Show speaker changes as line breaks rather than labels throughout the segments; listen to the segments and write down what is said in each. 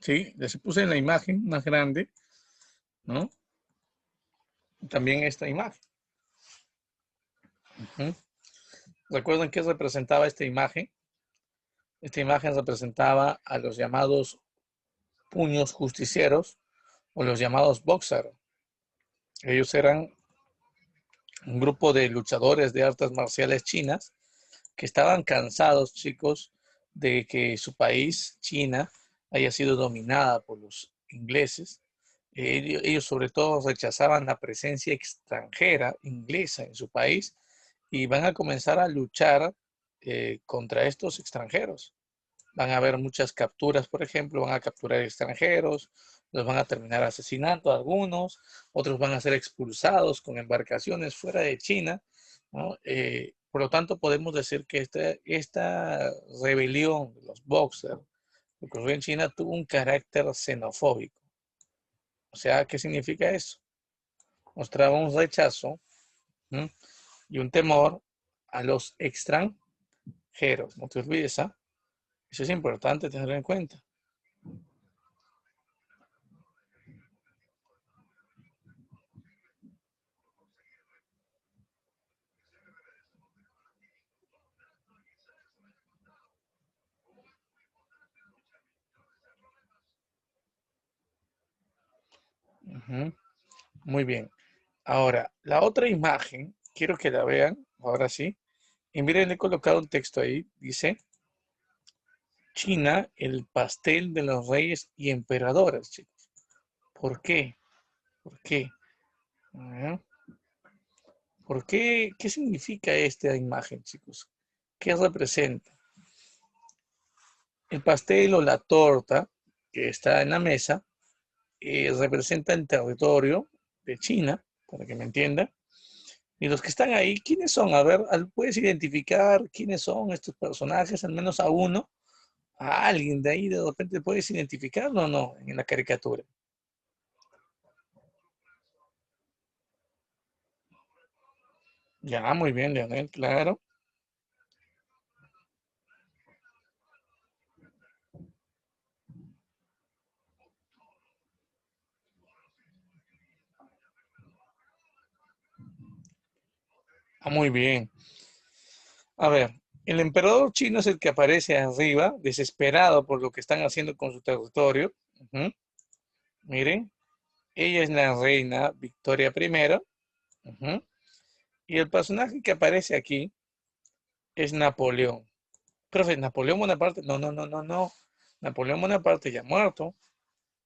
¿sí? Les puse en la imagen más grande, ¿no? También esta imagen. Ujú. ¿Recuerdan qué representaba esta imagen? Esta imagen representaba a los llamados puños justicieros o los llamados boxer. Ellos eran un grupo de luchadores de artes marciales chinas que estaban cansados, chicos, de que su país, China, haya sido dominada por los ingleses. Ellos sobre todo rechazaban la presencia extranjera inglesa en su país y van a comenzar a luchar contra estos extranjeros. Van a haber muchas capturas, por ejemplo, van a capturar extranjeros, los van a terminar asesinando a algunos, otros van a ser expulsados con embarcaciones fuera de China, ¿no? Por lo tanto, podemos decir que esta rebelión de los Boxers que ocurrió en China tuvo un carácter xenofóbico. O sea, ¿qué significa eso? Mostraba un rechazo, ¿no? Y un temor a los extranjeros. No te olvides, ¿ah? Eso es importante tenerlo en cuenta. Ujú. Muy bien. Ahora, la otra imagen, quiero que la vean, ahora sí. Y miren, he colocado un texto ahí, dice, China, el pastel de los reyes y emperadores, chicos. ¿Por qué? ¿Por qué? Ajá. ¿Por qué? ¿Qué significa esta imagen, chicos? ¿Qué representa? El pastel o la torta que está en la mesa representa el territorio de China, para que me entiendan. Y los que están ahí, ¿quiénes son? A ver, ¿puedes identificar quiénes son estos personajes? Al menos a uno, a alguien de ahí, de repente puedes identificarlo o no en la caricatura. Ya, muy bien, Leonel, claro. Ah, muy bien. A ver, el emperador chino es el que aparece arriba, desesperado por lo que están haciendo con su territorio. Ujú. Miren, ella es la reina Victoria I. Ujú. Y el personaje que aparece aquí es Napoleón. Profe, Napoleón Bonaparte, no, no, no, no, no. Napoleón Bonaparte ya muerto.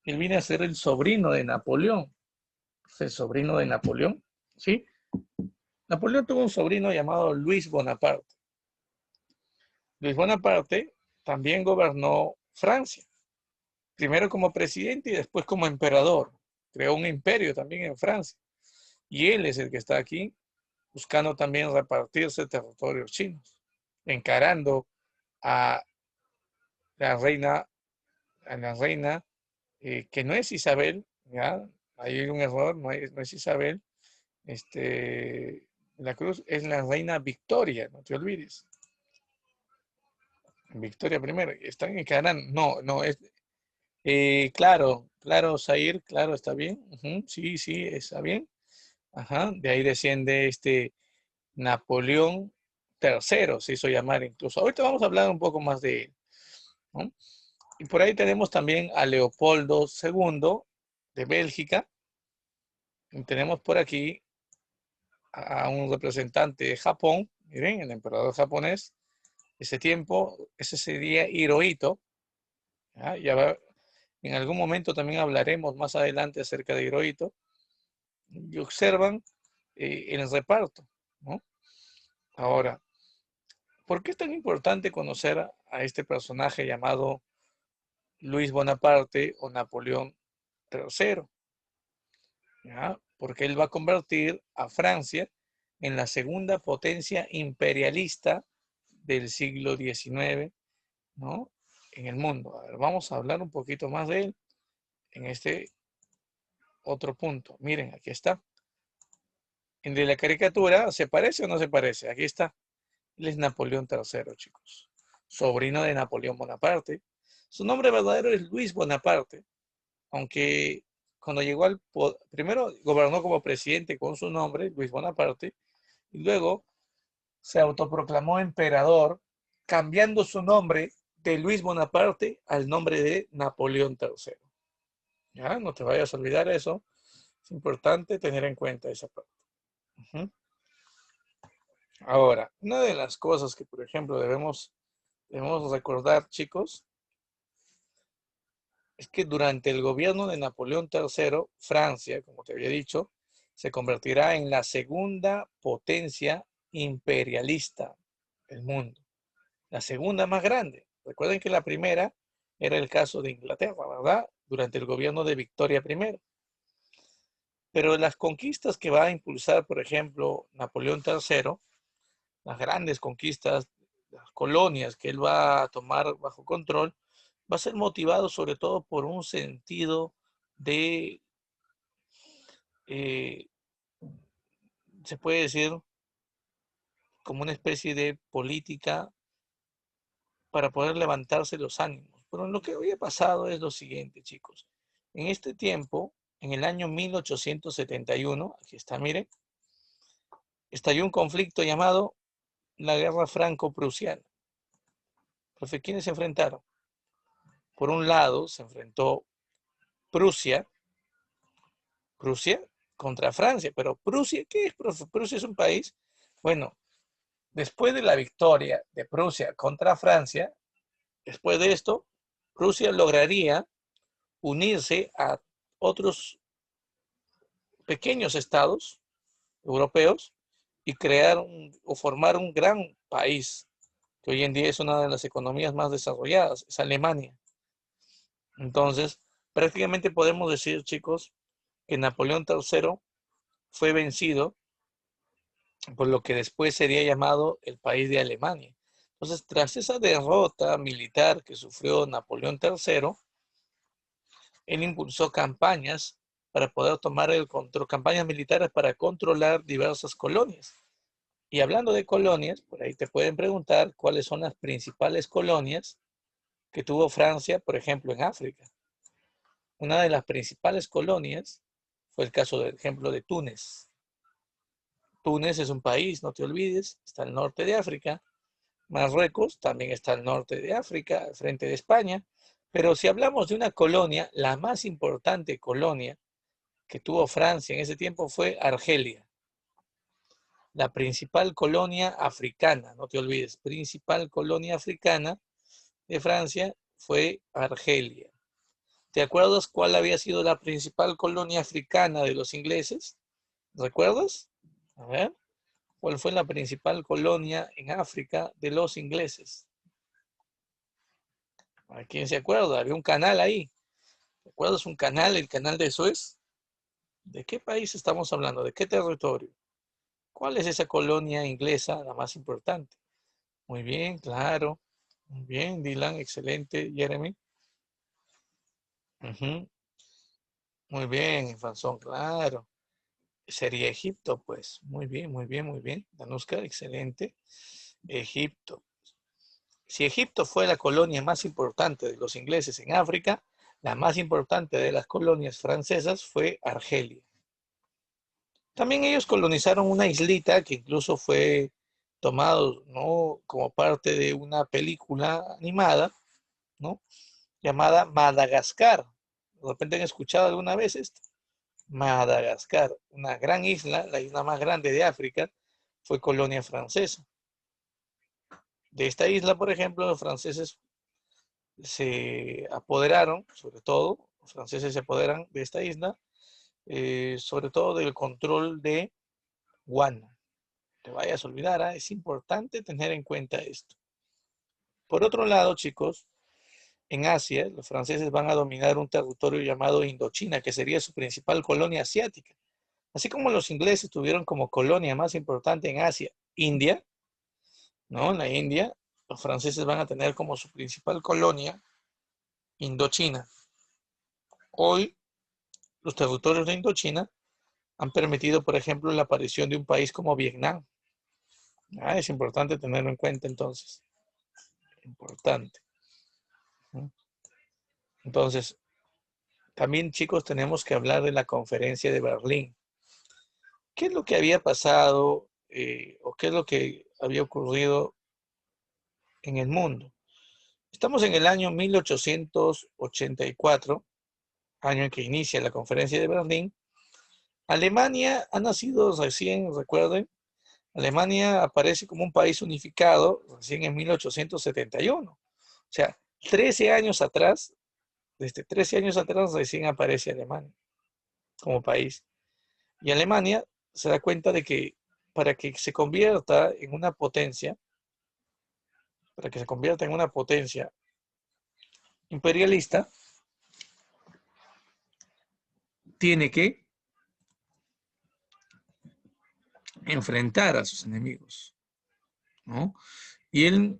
Él viene a ser el sobrino de Napoleón. El sobrino de Napoleón, ¿sí? Napoleón tuvo un sobrino llamado Luis Bonaparte. Luis Bonaparte también gobernó Francia, primero como presidente y después como emperador. Creó un imperio también en Francia. Y él es el que está aquí buscando también repartirse territorios chinos, encarando a la reina, que no es Isabel, ¿ya? Hay un error, no es Isabel, la cruz es la reina Victoria, no te olvides. Victoria primero, están encarando, no, no, claro, claro, Zair, claro, está bien, ujú, sí, sí, está bien, ajá, de ahí desciende Napoleón III, se hizo llamar incluso. Ahorita vamos a hablar un poco más de él, ¿no? Y por ahí tenemos también a Leopoldo II de Bélgica, y tenemos por aquí a un representante de Japón, miren, el emperador japonés, ese tiempo, ese sería Hirohito, ¿ya? En algún momento también hablaremos más adelante acerca de Hirohito, y observan el reparto, ¿no? Ahora, ¿por qué es tan importante conocer a este personaje llamado Luis Bonaparte o Napoleón III? ¿Ya? Porque él va a convertir a Francia en la segunda potencia imperialista del siglo XIX, ¿no? En el mundo. A ver, vamos a hablar un poquito más de él en este otro punto. Miren, aquí está. En de la caricatura, ¿se parece o no se parece? Aquí está. Él es Napoleón III, chicos. Sobrino de Napoleón Bonaparte. Su nombre verdadero es Luis Bonaparte, aunque cuando llegó al poder, primero gobernó como presidente con su nombre, Luis Bonaparte, y luego se autoproclamó emperador, cambiando su nombre de Luis Bonaparte al nombre de Napoleón III. Ya, no te vayas a olvidar eso. Es importante tener en cuenta esa parte. Ujú. Ahora, una de las cosas que, por ejemplo, debemos recordar, chicos, es que durante el gobierno de Napoleón III, Francia, como te había dicho, se convertirá en la segunda potencia imperialista del mundo, la segunda más grande. Recuerden que la primera era el caso de Inglaterra, ¿verdad? Durante el gobierno de Victoria I. Pero las conquistas que va a impulsar, por ejemplo, Napoleón III, las grandes conquistas, las colonias que él va a tomar bajo control, va a ser motivado sobre todo por un sentido de, eh, se puede decir, como una especie de política para poder levantarse los ánimos. Pero lo que había pasado es lo siguiente, chicos. En este tiempo, en el año 1871, aquí está, miren, estalló un conflicto llamado la Guerra Franco-Prusiana. Profe, ¿quiénes se enfrentaron? Por un lado, se enfrentó Prusia, Prusia contra Francia, pero Prusia, ¿qué es, profe? Prusia es un país. Bueno, después de la victoria de Prusia contra Francia, después de esto, Prusia lograría unirse a otros pequeños estados europeos y crear o formar un gran país, que hoy en día es una de las economías más desarrolladas, es Alemania. Entonces, prácticamente podemos decir, chicos, que Napoleón III fue vencido por lo que después sería llamado el país de Alemania. Entonces, tras esa derrota militar que sufrió Napoleón III, él impulsó campañas para poder tomar el control, campañas militares para controlar diversas colonias. Y hablando de colonias, por ahí te pueden preguntar cuáles son las principales colonias que tuvo Francia, por ejemplo, en África. Una de las principales colonias fue el caso, del ejemplo, de Túnez. Túnez es un país, no te olvides, está al norte de África. Marruecos también está al norte de África, al frente de España. Pero si hablamos de una colonia, la más importante colonia que tuvo Francia en ese tiempo fue Argelia, la principal colonia africana, no te olvides, principal colonia africana de Francia fue Argelia. ¿Te acuerdas cuál había sido la principal colonia africana de los ingleses? ¿Recuerdas? A ver, ¿cuál fue la principal colonia en África de los ingleses? ¿A quién se acuerda? Había un canal ahí. ¿Recuerdas un canal, el canal de Suez? ¿De qué país estamos hablando? ¿De qué territorio? ¿Cuál es esa colonia inglesa la más importante? Muy bien, claro. Muy bien, Dylan, excelente, Jeremy. Ujú. Muy bien, Infanzón, claro. Sería Egipto, pues. Muy bien, muy bien, muy bien. Danuska, excelente. Egipto. Si Egipto fue la colonia más importante de los ingleses en África, la más importante de las colonias francesas fue Argelia. También ellos colonizaron una islita que incluso fue tomado, ¿no?, como parte de una película animada, ¿no?, llamada Madagascar. ¿De repente han escuchado alguna vez esto? Madagascar, una gran isla, la isla más grande de África, fue colonia francesa. De esta isla, por ejemplo, los franceses se apoderaron, sobre todo, los franceses se apoderan de esta isla, sobre todo del control de Guano. Te vayas a olvidar, ¿eh? Es importante tener en cuenta esto. Por otro lado, chicos, en Asia, los franceses van a dominar un territorio llamado Indochina, que sería su principal colonia asiática. Así como los ingleses tuvieron como colonia más importante en Asia, India, ¿no? En la India, los franceses van a tener como su principal colonia Indochina. Hoy, los territorios de Indochina han permitido, por ejemplo, la aparición de un país como Vietnam. Es importante tenerlo en cuenta entonces. Importante. Entonces, también, chicos, tenemos que hablar de la conferencia de Berlín. ¿Qué es lo que había pasado o qué es lo que había ocurrido en el mundo? Estamos en el año 1884, año en que inicia la conferencia de Berlín. Alemania ha nacido recién, recuerden, Alemania aparece como un país unificado recién en 1871. O sea, 13 años atrás, desde 13 años atrás recién aparece Alemania como país. Y Alemania se da cuenta de que para que se convierta en una potencia, para que se convierta en una potencia imperialista, tiene que enfrentar a sus enemigos, ¿no? Y él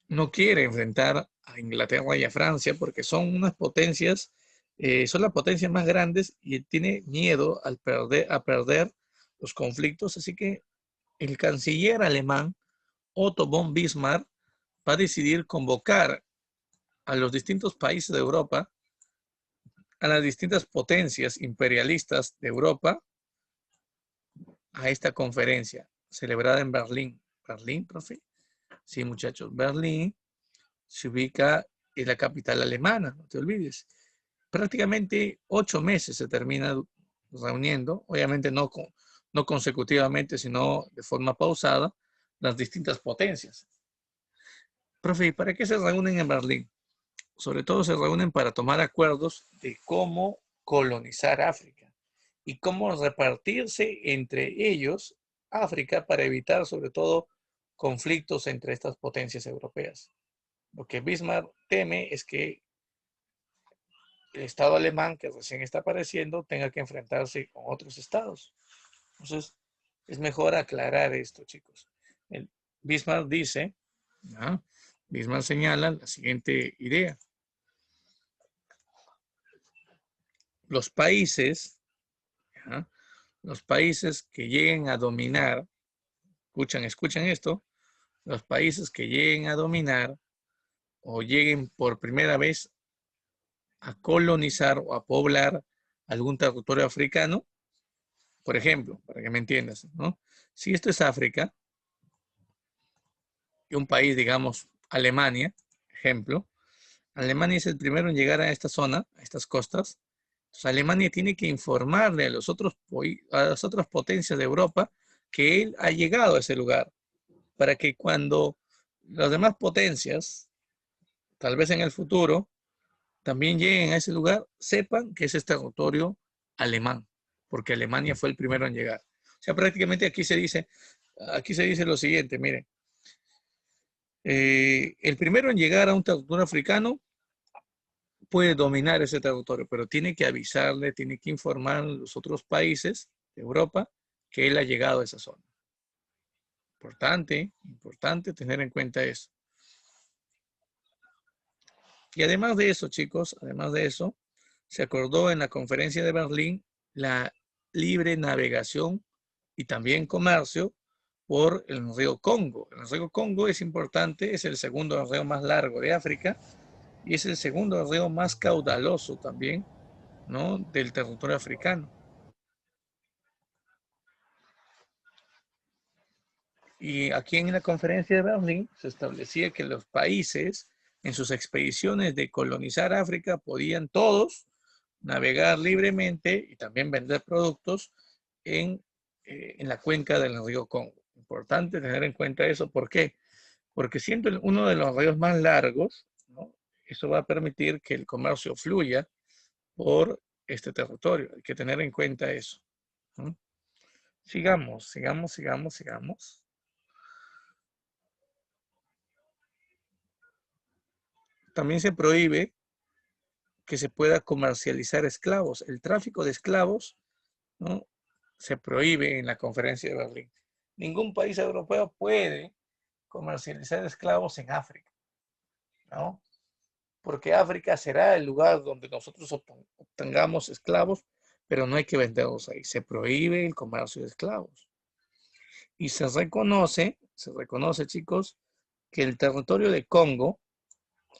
no quiere enfrentar a Inglaterra y a Francia porque son unas potencias, son las potencias más grandes y él tiene miedo a perder los conflictos. Así que el canciller alemán, Otto von Bismarck, va a decidir convocar a los distintos países de Europa, a las distintas potencias imperialistas de Europa, a esta conferencia celebrada en Berlín. ¿Berlín, profe? Sí, muchachos, Berlín se ubica en la capital alemana, no te olvides. Prácticamente 8 meses se termina reuniendo, obviamente no consecutivamente, sino de forma pausada, las distintas potencias. Profe, ¿y para qué se reúnen en Berlín? Sobre todo se reúnen para tomar acuerdos de cómo colonizar África y cómo repartirse entre ellos África para evitar sobre todo conflictos entre estas potencias europeas. Lo que Bismarck teme es que el Estado alemán, que recién está apareciendo, tenga que enfrentarse con otros estados. Entonces, es mejor aclarar esto, chicos. El Bismarck dice, ¿no? Bismarck señala la siguiente idea. Los países, ¿no? Los países que lleguen a dominar, escuchen esto, los países que lleguen a dominar o lleguen por primera vez a colonizar o a poblar algún territorio africano, por ejemplo, para que me entiendas, ¿no? Si esto es África, y un país, digamos, Alemania, ejemplo, Alemania es el primero en llegar a esta zona, a estas costas. Entonces, Alemania tiene que informarle a las otras potencias de Europa que él ha llegado a ese lugar, para que cuando las demás potencias, tal vez en el futuro, también lleguen a ese lugar, sepan que ese es territorio alemán, porque Alemania fue el primero en llegar. O sea, prácticamente aquí se dice lo siguiente, miren, el primero en llegar a un territorio africano puede dominar ese territorio, pero tiene que avisarle, tiene que informar a los otros países de Europa que él ha llegado a esa zona. Importante tener en cuenta eso. Y además de eso, chicos, además de eso, se acordó en la conferencia de Berlín la libre navegación y también comercio por el río Congo. El río Congo es importante, es el segundo río más largo de África y es el segundo río más caudaloso también, ¿no?, del territorio africano. Y aquí en la conferencia de Berlín se establecía que los países en sus expediciones de colonizar África podían todos navegar libremente y también vender productos en la cuenca del río Congo. Importante tener en cuenta eso. ¿Por qué? Porque siendo uno de los ríos más largos, ¿no?, eso va a permitir que el comercio fluya por este territorio. Hay que tener en cuenta eso, ¿no? Sigamos. También se prohíbe que se pueda comercializar esclavos. El tráfico de esclavos, ¿no?, se prohíbe en la conferencia de Berlín. Ningún país europeo puede comercializar esclavos en África, ¿no? Porque África será el lugar donde nosotros obtengamos esclavos, pero no hay que venderlos ahí. Se prohíbe el comercio de esclavos. Y se reconoce, chicos, que el territorio de Congo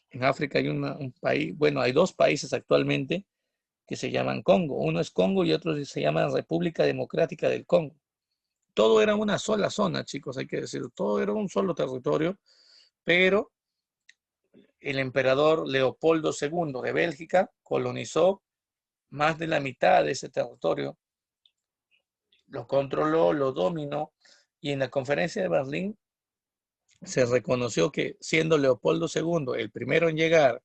En África hay un país, bueno, hay dos países actualmente que se llaman Congo. Uno es Congo y otro se llama República Democrática del Congo. Todo era una sola zona, chicos, hay que decirlo. Todo era un solo territorio, pero el emperador Leopoldo II de Bélgica colonizó más de la mitad de ese territorio, lo controló, lo dominó, y en la conferencia de Berlín se reconoció que siendo Leopoldo II el primero en llegar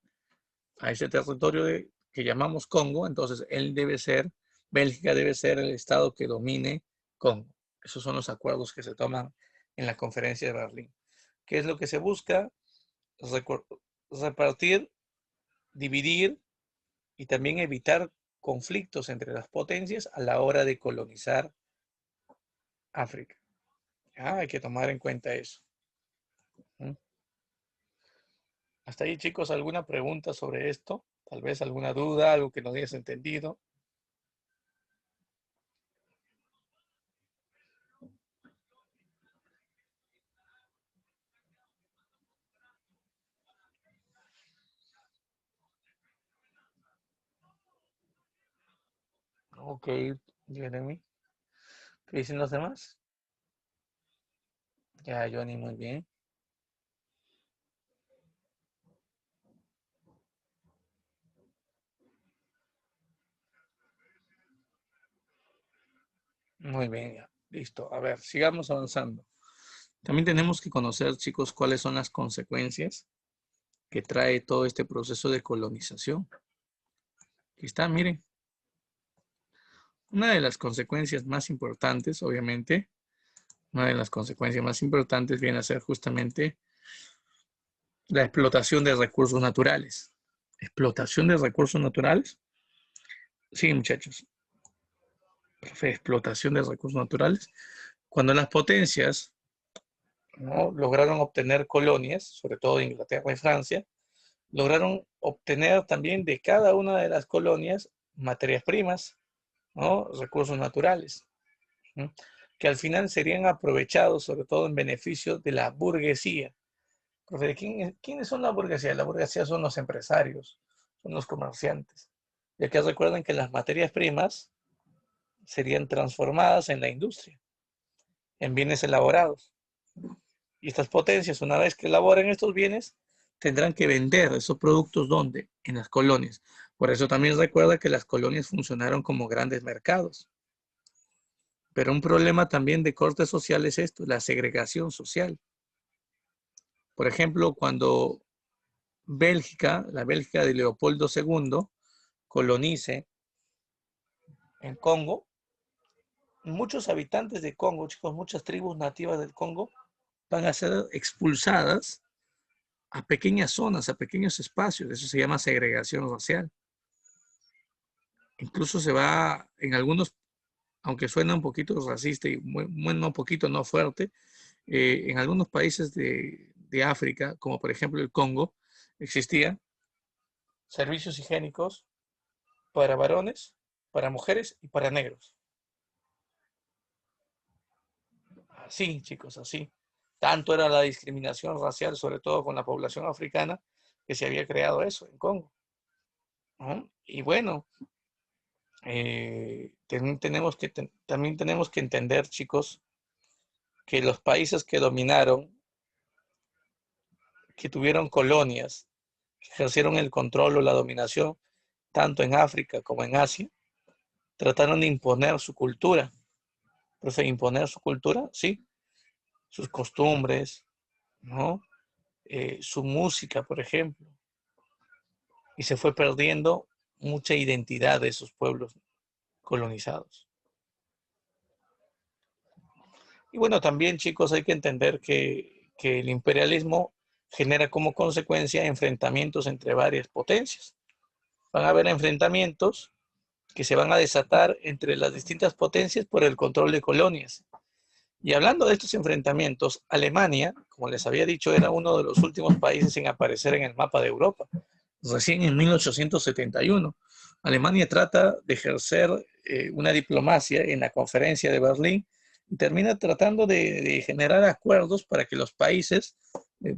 a ese territorio que llamamos Congo, entonces él debe ser, Bélgica debe ser el estado que domine Congo. Esos son los acuerdos que se toman en la conferencia de Berlín. ¿Qué es lo que se busca? Repartir, dividir y también evitar conflictos entre las potencias a la hora de colonizar África. Hay que tomar en cuenta eso. Hasta ahí, chicos, ¿alguna pregunta sobre esto? Tal vez alguna duda, algo que no hayas entendido. Ok, Jeremy. ¿Qué dicen los demás? Ya, Johnny, muy bien. Muy bien, ya. Listo. A ver, sigamos avanzando. También tenemos que conocer, chicos, cuáles son las consecuencias que trae todo este proceso de colonización. Aquí está, miren. Una de las consecuencias más importantes, obviamente, una de las consecuencias más importantes viene a ser justamente la explotación de recursos naturales. ¿Explotación de recursos naturales? Sí, muchachos. Explotación de recursos naturales. Cuando las potencias, ¿no?, lograron obtener colonias, sobre todo Inglaterra y Francia, lograron obtener también de cada una de las colonias materias primas, ¿no?, recursos naturales, ¿no?, que al final serían aprovechados sobre todo en beneficio de la burguesía. Profe, ¿quiénes son la burguesía? La burguesía son los empresarios, son los comerciantes, ya que recuerden que las materias primas serían transformadas en la industria, en bienes elaborados. Y estas potencias, una vez que elaboren estos bienes, tendrán que vender esos productos ¿dónde? En las colonias. Por eso también recuerda que las colonias funcionaron como grandes mercados. Pero un problema también de corte social es esto, la segregación social. Por ejemplo, cuando Bélgica, la Bélgica de Leopoldo II, colonice en Congo, muchos habitantes de Congo, chicos, muchas tribus nativas del Congo, van a ser expulsadas a pequeñas zonas, a pequeños espacios. Eso se llama segregación racial. Incluso se va en algunos, aunque suena un poquito racista y bueno, un poquito no fuerte, en algunos países de África, como por ejemplo el Congo, existían servicios higiénicos para varones, para mujeres y para negros. Así, chicos, así. Tanto era la discriminación racial, sobre todo con la población africana, que se había creado eso en Congo, ¿no? Y bueno, también tenemos que entender, chicos, que los países que dominaron, que tuvieron colonias, que ejercieron el control o la dominación, tanto en África como en Asia, trataron de imponer su cultura. Entonces, imponer su cultura, sí, sus costumbres, ¿no? Su música, por ejemplo. Y se fue perdiendo mucha identidad de esos pueblos colonizados. Y bueno, también, chicos, hay que entender que el imperialismo genera como consecuencia enfrentamientos entre varias potencias. Van a haber enfrentamientos que se van a desatar entre las distintas potencias por el control de colonias. Y hablando de estos enfrentamientos, Alemania, como les había dicho, era uno de los últimos países en aparecer en el mapa de Europa. Recién en 1871, Alemania trata de ejercer una diplomacia en la conferencia de Berlín y termina tratando de generar acuerdos para que los países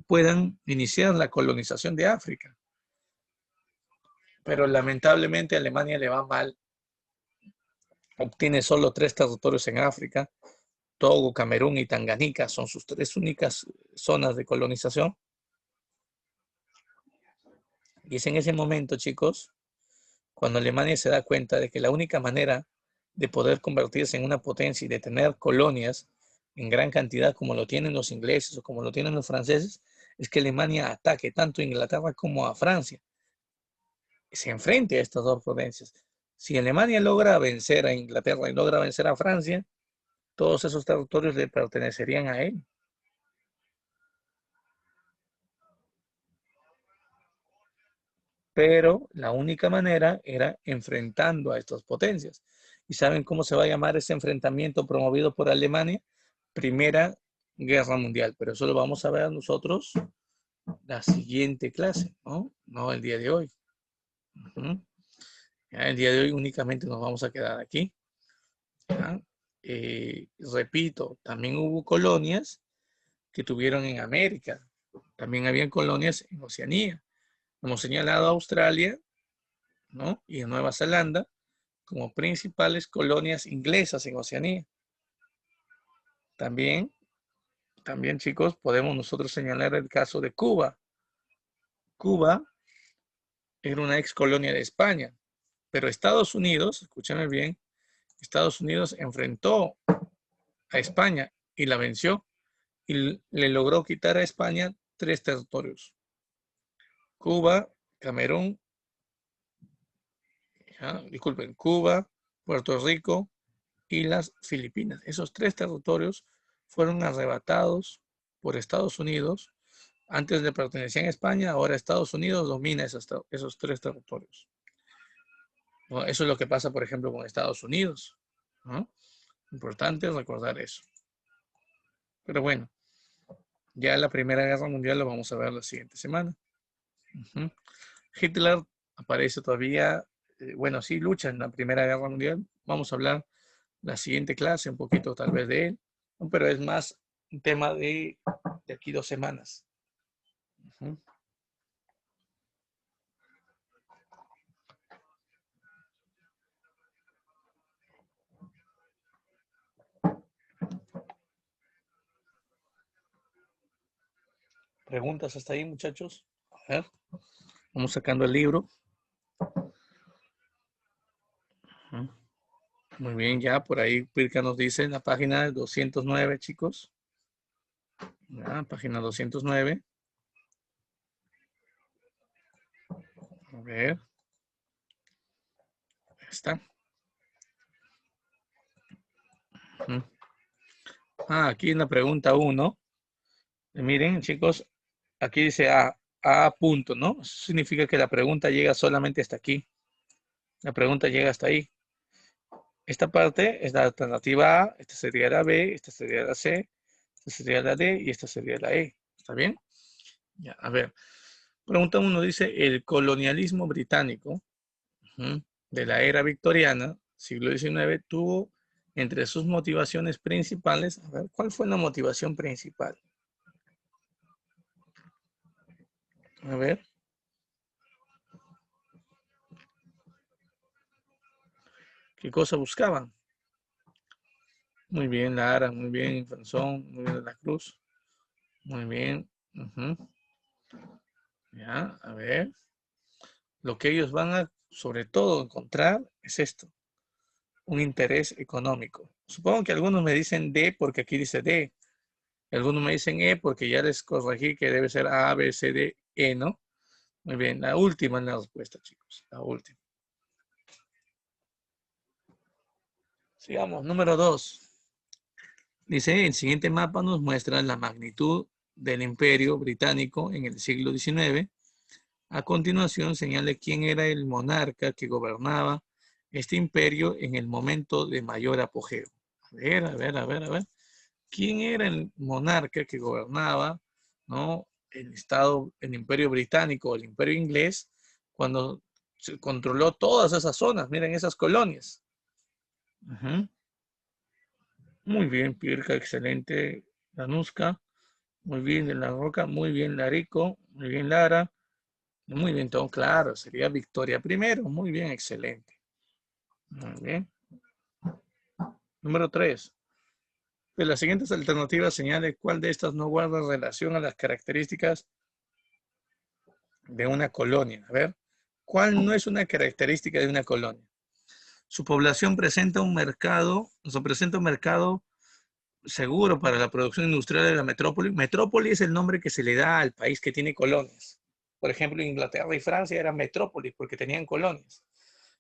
puedan iniciar la colonización de África. Pero lamentablemente a Alemania le va mal. Obtiene solo 3 territorios en África. Togo, Camerún y Tanganica son sus 3 únicas zonas de colonización. Y es en ese momento, chicos, cuando Alemania se da cuenta de que la única manera de poder convertirse en una potencia y de tener colonias en gran cantidad como lo tienen los ingleses o como lo tienen los franceses, es que Alemania ataque tanto a Inglaterra como a Francia. Se enfrente a estas 2 potencias. Si Alemania logra vencer a Inglaterra y logra vencer a Francia, todos esos territorios le pertenecerían a él. Pero la única manera era enfrentando a estas potencias. ¿Y saben cómo se va a llamar ese enfrentamiento promovido por Alemania? Primera Guerra Mundial. Pero eso lo vamos a ver nosotros la siguiente clase, ¿no? No el día de hoy. Ya, el día de hoy únicamente nos vamos a quedar aquí. Repito, también hubo colonias que tuvieron en América. También habían colonias en Oceanía. Hemos señalado a Australia, ¿no? Y en Nueva Zelanda como principales colonias inglesas en Oceanía. También, chicos, podemos nosotros señalar el caso de Cuba. Cuba era una ex colonia de España, pero Estados Unidos, escúchame bien, Estados Unidos enfrentó a España y la venció y le logró quitar a España 3 territorios. Cuba, Camerún, disculpen, Cuba, Puerto Rico y las Filipinas. Esos 3 territorios fueron arrebatados por Estados Unidos. Antes le pertenecían a España, ahora Estados Unidos domina esos 3 territorios. Bueno, eso es lo que pasa, por ejemplo, con Estados Unidos, ¿no? Importante recordar eso. Pero bueno, ya la Primera Guerra Mundial lo vamos a ver la siguiente semana. Hitler aparece todavía, bueno, sí lucha en la Primera Guerra Mundial. Vamos a hablar la siguiente clase, un poquito tal vez de él, pero es más un tema de aquí 2 semanas. ¿Preguntas hasta ahí, muchachos? A ver, vamos sacando el libro. Muy bien, ya por ahí Pirka nos dice en la página 209, chicos. Ya, página 209. A ver. Ahí está. Aquí en la pregunta 1. Miren, chicos, aquí dice A punto, ¿no? Eso significa que la pregunta llega solamente hasta aquí. La pregunta llega hasta ahí. Esta parte es la alternativa A, esta sería la B, esta sería la C, esta sería la D y esta sería la E. ¿Está bien? Ya, a ver. Pregunta 1 dice, el colonialismo británico de la era victoriana, siglo XIX, tuvo entre sus motivaciones principales, a ver, ¿cuál fue la motivación principal? A ver. ¿Qué cosa buscaban? Muy bien, Lara, muy bien, Françón, muy bien, La Cruz. Muy bien. Ya, a ver. Lo que ellos van a, sobre todo, encontrar es esto. Un interés económico. Supongo que algunos me dicen D porque aquí dice D. Algunos me dicen E porque ya les corregí que debe ser A, B, C, D, E, ¿no? Muy bien, la última es la respuesta, chicos. La última. Sigamos, número 2. Dice, el siguiente mapa nos muestra la magnitud del imperio británico en el siglo XIX. A continuación, señale quién era el monarca que gobernaba este imperio en el momento de mayor apogeo. A ver, a ver, a ver, a ver. ¿Quién era el monarca que gobernaba, ¿no? el imperio británico, el imperio inglés, cuando se controló todas esas zonas? Miren esas colonias. Muy bien, Pirka, excelente, Danuska. Muy bien, de la Roca. Muy bien, Larico. Muy bien, Lara. Muy bien, todo claro. Sería Victoria primero. Muy bien, excelente. Muy bien. Número 3. De las siguientes alternativas, señale cuál de estas no guarda relación a las características de una colonia. A ver, ¿cuál no es una característica de una colonia? Su población presenta un mercado, seguro para la producción industrial de la metrópoli. Metrópoli es el nombre que se le da al país que tiene colonias. Por ejemplo, Inglaterra y Francia eran metrópolis porque tenían colonias.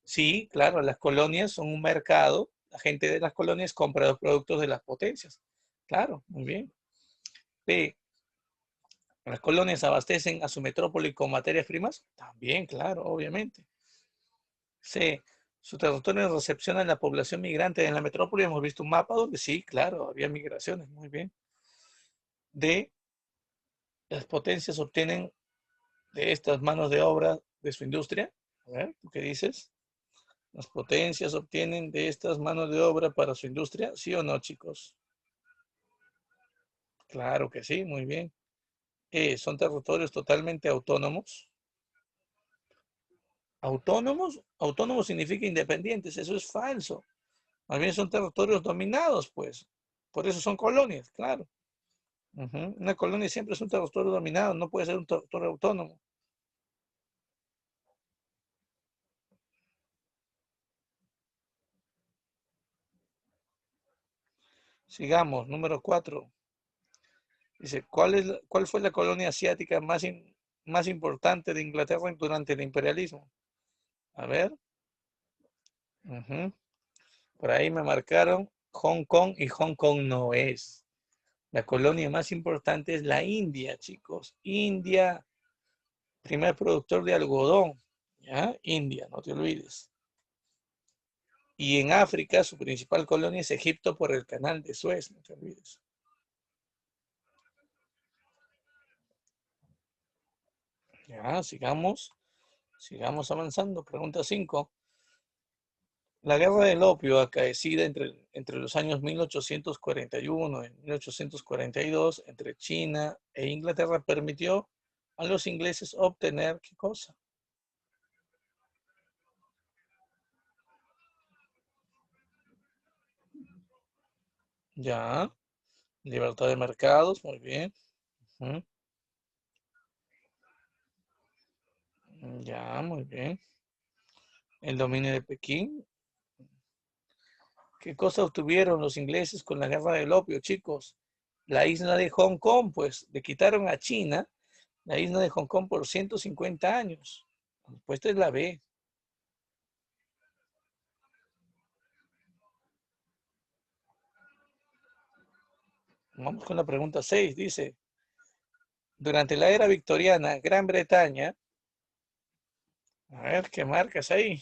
Sí, claro, las colonias son un mercado. La gente de las colonias compra los productos de las potencias. Claro, muy bien. B. ¿Las colonias abastecen a su metrópoli con materias primas? También, claro, obviamente. C. Su territorio recepciona a la población migrante en la metrópoli. Hemos visto un mapa donde sí, claro, había migraciones. Muy bien. D. Las potencias obtienen de estas manos de obra de su industria. A ver, ¿tú qué dices? ¿Las potencias obtienen de estas manos de obra para su industria? ¿Sí o no, chicos? Claro que sí, muy bien. ¿Son territorios totalmente autónomos? ¿Autónomos? Autónomos significa independientes, eso es falso. Más bien son territorios dominados, pues. Por eso son colonias, claro. Una colonia siempre es un territorio dominado, no puede ser un territorio autónomo. Sigamos, número 4. Dice, ¿cuál fue la colonia asiática más importante de Inglaterra durante el imperialismo? A ver. Por ahí me marcaron Hong Kong y Hong Kong no es. La colonia más importante es la India, chicos. India, primer productor de algodón. ¿Ya? India, no te olvides. Y en África, su principal colonia es Egipto por el canal de Suez, no te olvides. Ya, sigamos avanzando. Pregunta 5. La guerra del opio acaecida entre los años 1841 y 1842 entre China e Inglaterra permitió a los ingleses obtener, ¿qué cosa? Ya, libertad de mercados, muy bien. Ujú. Ya, muy bien. El dominio de Pekín. ¿Qué cosa obtuvieron los ingleses con la guerra del opio, chicos? La isla de Hong Kong, pues le quitaron a China la isla de Hong Kong por 150 años. La respuesta es la B. Vamos con la pregunta 6. Dice, durante la era victoriana, Gran Bretaña, a ver, ¿qué marcas ahí?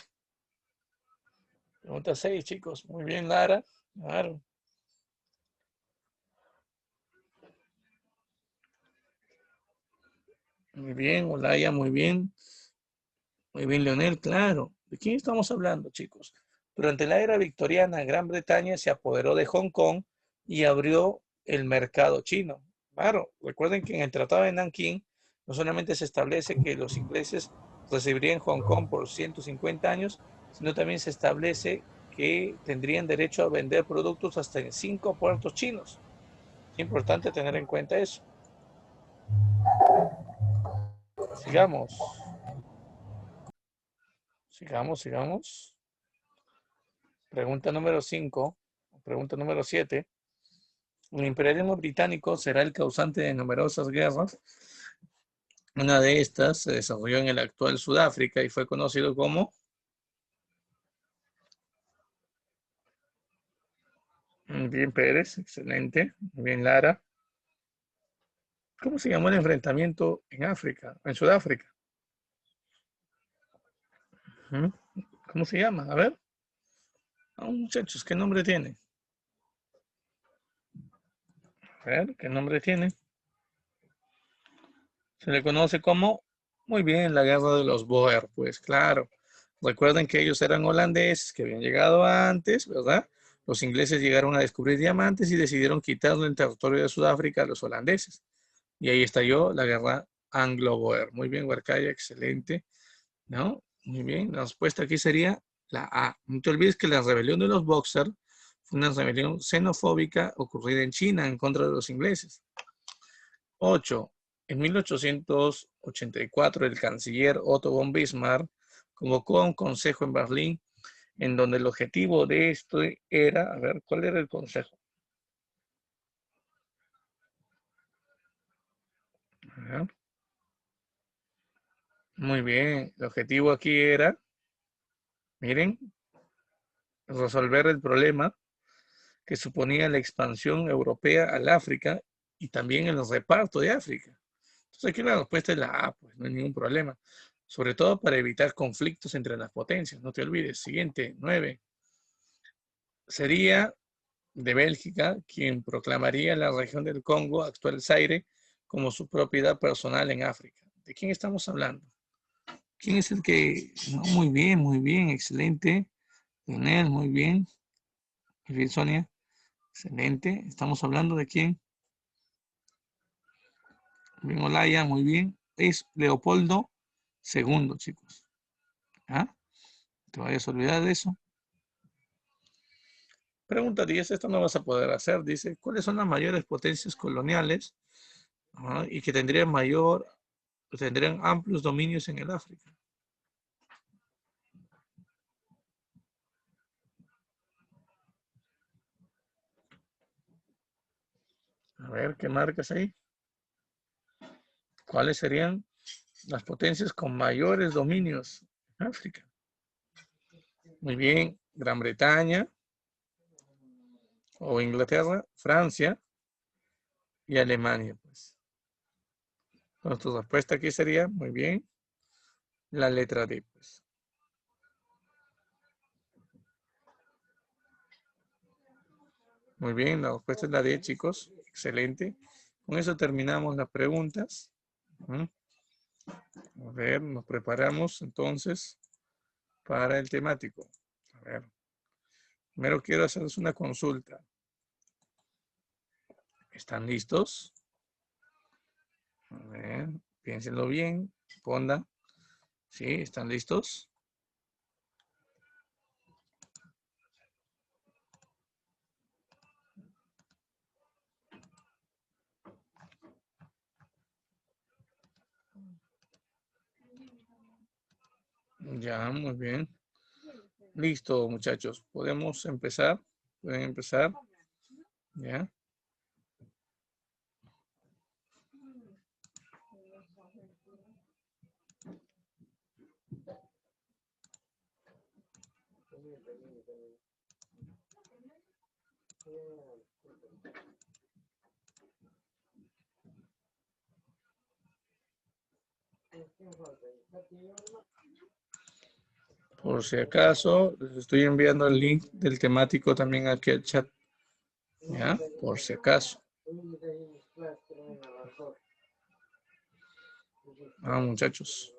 Pregunta 6, chicos. Muy bien, Lara. Claro. Muy bien, Olaya, muy bien. Muy bien, Leonel, claro. ¿De quién estamos hablando, chicos? Durante la era victoriana, Gran Bretaña se apoderó de Hong Kong y abrió el mercado chino. Claro, recuerden que en el Tratado de Nankín no solamente se establece que los ingleses recibirían Hong Kong por 150 años, sino también se establece que tendrían derecho a vender productos hasta en 5 puertos chinos. Es importante tener en cuenta eso. Sigamos, sigamos. Pregunta número 5, pregunta número 7. El imperialismo británico será el causante de numerosas guerras. Una de estas se desarrolló en el actual Sudáfrica y fue conocido como... Bien, Pérez, excelente. Bien, Lara. ¿Cómo se llamó el enfrentamiento en África, en Sudáfrica? ¿Cómo se llama? A ver. Muchachos, ¿qué nombre tiene? A ver, ¿qué nombre tiene? Se le conoce como, muy bien, la guerra de los Boer, pues claro. Recuerden que ellos eran holandeses que habían llegado antes, ¿verdad? Los ingleses llegaron a descubrir diamantes y decidieron quitarle el territorio de Sudáfrica a los holandeses. y ahí estalló la guerra anglo-boer. Muy bien, Huarcaya, excelente, ¿no? Muy bien, la respuesta aquí sería la A. No te olvides que la rebelión de los Boxer fue una rebelión xenofóbica ocurrida en China en contra de los ingleses. 8. En 1884, el canciller Otto von Bismarck convocó a un consejo en Berlín en donde el objetivo de esto era, a ver, ¿cuál era el consejo? A ver. Muy bien, el objetivo aquí era, miren, resolver el problema que suponía la expansión europea al África y también el reparto de África. Entonces aquí la respuesta es la A, pues no hay ningún problema. Sobre todo para evitar conflictos entre las potencias. No te olvides. Siguiente, 9. Sería de Bélgica quien proclamaría la región del Congo, actual Zaire, como su propiedad personal en África. ¿De quién estamos hablando? ¿Quién es el que...? No, muy bien, excelente. Leonel, muy bien. Muy bien, Sonia. Excelente. ¿Estamos hablando de quién? Bien, Olaya, muy bien. Es Leopoldo II, chicos. ¿Ah? No te vayas a olvidar de eso. Pregunta 10, esto no vas a poder hacer. Dice, ¿cuáles son las mayores potencias coloniales y que tendrían amplios dominios en el África? A ver, ¿qué marcas ahí? ¿Cuáles serían las potencias con mayores dominios en África? Muy bien, Gran Bretaña o Inglaterra, Francia y Alemania, pues. Entonces, tu respuesta aquí sería, muy bien, la letra D, pues. Muy bien, la respuesta es la D, chicos. Excelente. Con eso terminamos las preguntas. A ver, nos preparamos entonces para el temático. A ver, primero quiero hacerles una consulta. ¿Están listos? A ver, piénsenlo bien. Respondan. ¿Sí? ¿Están listos? Ya, muy bien. Listo, muchachos. ¿Podemos empezar? ¿Pueden empezar? ¿Ya? Por si acaso, les estoy enviando el link del temático también aquí al chat. ¿Ya? Por si acaso. Muchachos.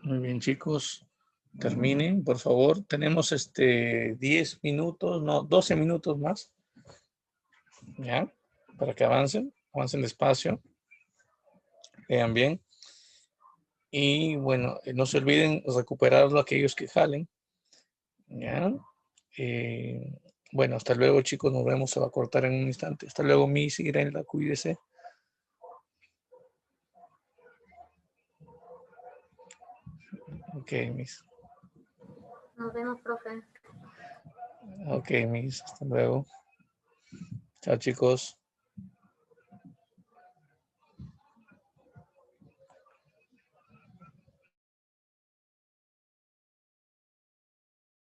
Muy bien, chicos. Terminen, por favor. Tenemos 10 minutos, no, 12 minutos más. ¿Ya? Para que avancen despacio, vean bien. Y bueno, no se olviden recuperarlo aquellos que jalen. ¿Ya? Eh, bueno, hasta luego, chicos. Nos vemos. Se va a cortar en un instante. Hasta luego, Miss Irene. Cuídese. Ok, Miss.
Nos vemos, profe.
Ok, Miss. Hasta luego. Chao, chicos.